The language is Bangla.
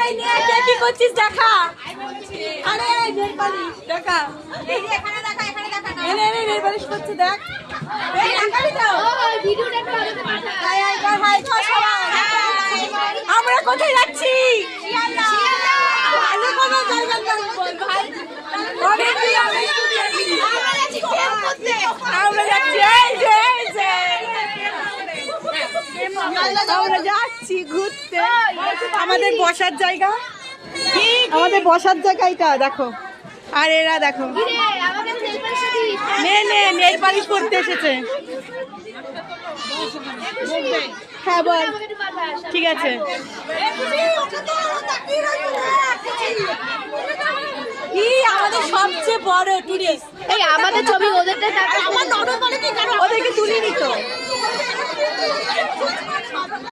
এই নিয়ে কি করছিস দেখা? আরে নেল পালিশ দেখা, এই যে এখানে দেখা, এখানে দেখা না, এই নেল পালিশ করছে দেখ। এই দেখাবি তো ও ভিডিওটা একটু আমাকে পাঠা। হাই হাই কর, হাই কর সবাই। আমরা কোথায় যাচ্ছি? শিয়ালদা। আরে কোন জায়গা না বল ভাই। আমরা যাচ্ছি গেম করতে। আমরা যাচ্ছি এই যে আমরা যাচ্ছি ঘুরতে। আমাদের বসার জায়গা, আমাদের বসার জায়গা এটা দেখো। আর এরা দেখো নে নে নেল পালিশ করতে এসেছে। হ্যাঁ বল, ঠিক আছে। কি আমাদের সবচেয়ে বড় টুরিস্ট এই আমাদের ছবি ওদেরটা আমার নরমালি কি ওদেরকে তুলি নিত।